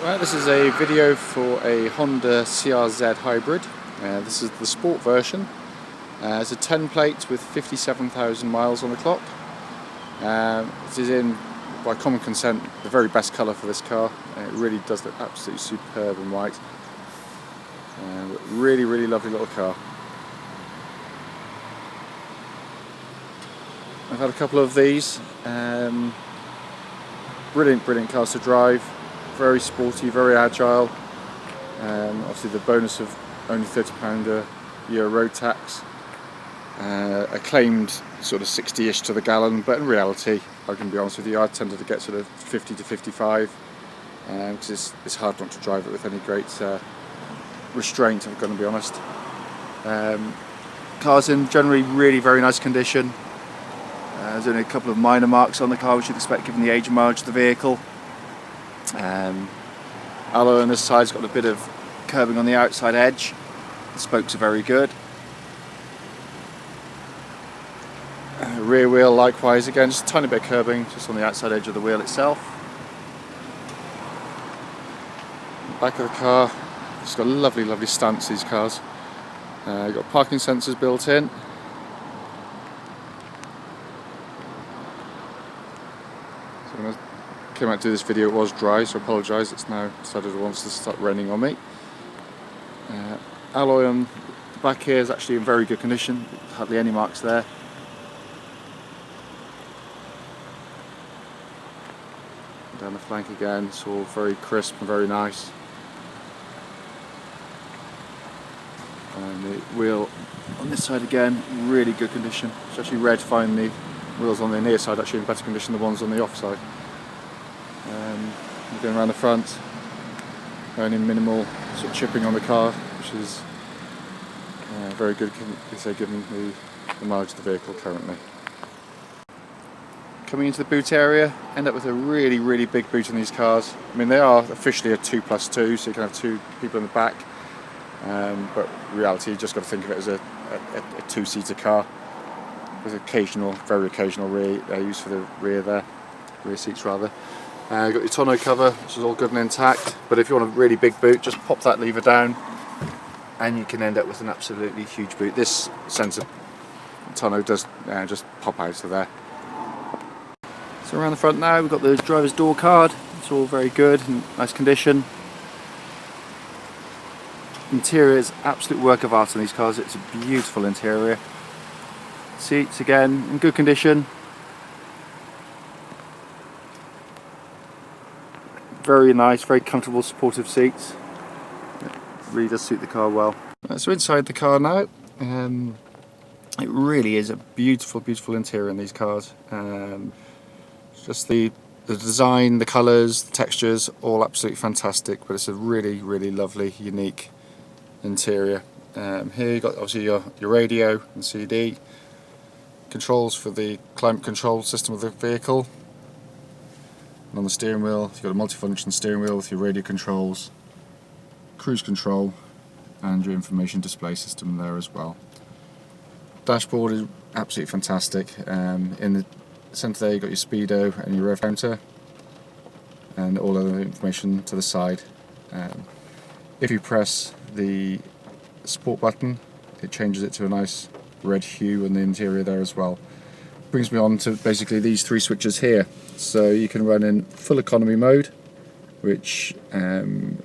Right, this is a video for a Honda CRZ hybrid. This is the sport version. It's a 10 plate with 57,000 miles on the clock. This is in, by common consent, the very best colour for this car. It really does look absolutely superb in white. Really lovely little car. I've had a couple of these. Brilliant cars to drive. Very sporty, very agile. Obviously the bonus of only £30 a year road tax. A claimed sort of 60-ish to the gallon, but in reality, I can be honest with you, I tended to get sort of 50 to 55 because it's hard not to drive it with any great restraint, I'm going to be honest. Car's in generally really very nice condition. There's only a couple of minor marks on the car, which you'd expect given the age and mileage of the vehicle. Alloy on this side's got a bit of curbing on the outside edge. The spokes are very good. Rear wheel likewise, again just a tiny bit of curbing just on the outside edge of the wheel itself. Back of the car, it's got a lovely stance, these cars. You've got parking sensors built in. So when I came out to do this video it was dry, so I apologise, it's now decided it wants to start raining on me. Alloy on the back here is actually in very good condition, hardly any marks there. Down the flank again, it's all very crisp and very nice. And the wheel on this side again, really good condition. It's actually rare to find the wheels on the near side actually in better condition than the ones on the off side. Going around the front, only minimal sort of chipping on the car, which is very good given the mileage of the vehicle currently. Coming into the boot area, end up with a really big boot in these cars. I mean, they are officially a 2+2, so you can have two people in the back, but in reality you just got to think of it as a two-seater car with very occasional rear use for the rear seats rather. You've got your tonneau cover, which is all good and intact, but if you want a really big boot, just pop that lever down and you can end up with an absolutely huge boot. This centre tonneau does just pop out of there. So around the front now, we've got the driver's door card. It's all very good and nice condition. Interior is absolute work of art on these cars. It's a beautiful interior. Seats again in good condition. Very nice, very comfortable, supportive seats. It really does suit the car well. So inside the car now, it really is a beautiful interior in these cars. Just the design, the colours, the textures, all absolutely fantastic, but it's a really lovely, unique interior. Here you've got obviously your radio and CD, controls for the climate control system of the vehicle, and on the steering wheel you've got a multifunction steering wheel with your radio controls, cruise control and your information display system there as well. Dashboard is absolutely fantastic. In the centre there you've got your speedo and your rev counter and all other information to the side. If you press the sport button it changes it to a nice red hue in the interior there as well. Brings me on to basically these three switches here. So you can run in full economy mode, which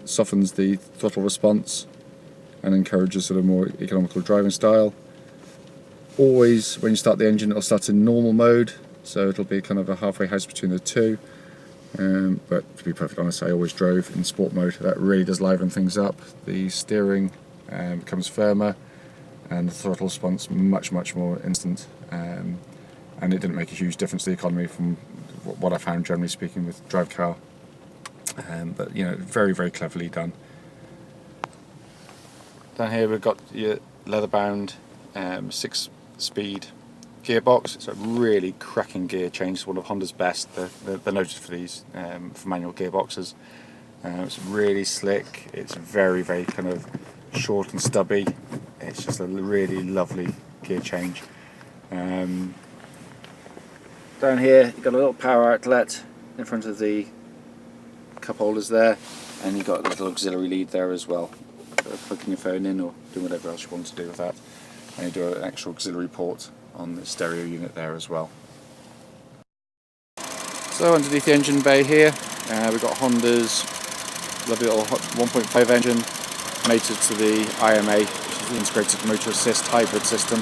softens the throttle response and encourages sort of more economical driving style. Always when you start the engine it'll start in normal mode, so it'll be kind of a halfway house between the two. But to be perfectly honest, I always drove in sport mode. That really does liven things up. The steering becomes firmer and the throttle response much more instant. And it didn't make a huge difference to the economy from what I found generally speaking with drive car. But you know, very cleverly done. Down here we've got your leather bound 6-speed gearbox. It's a really cracking gear change. It's one of Honda's best. They're noted for these for manual gearboxes. It's really slick. It's very kind of short and stubby. It's just a really lovely gear change. Down here you've got a little power outlet in front of the cup holders there, and you've got a little auxiliary lead there as well, plugging your phone in or doing whatever else you want to do with that. And you do an extra auxiliary port on the stereo unit there as well. So underneath the engine bay here, we've got Honda's lovely little 1.5 engine mated to the IMA, which is the integrated motor assist hybrid system,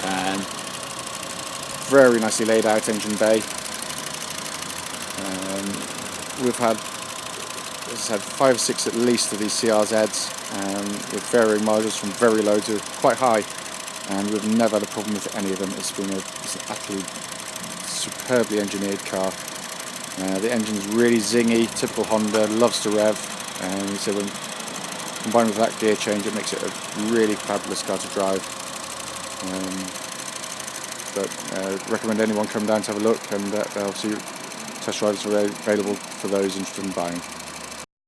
and very nicely laid out engine bay. We've had, as I said, 5 or 6 at least of these CRZs, with varying mileages from very low to quite high, and we've never had a problem with any of them. It's been it's an absolutely superbly engineered car. The engine's really zingy, typical Honda, loves to rev, and so when combined with that gear change, it makes it a really fabulous car to drive. Recommend anyone come down to have a look, and obviously test drives are available for those interested in buying.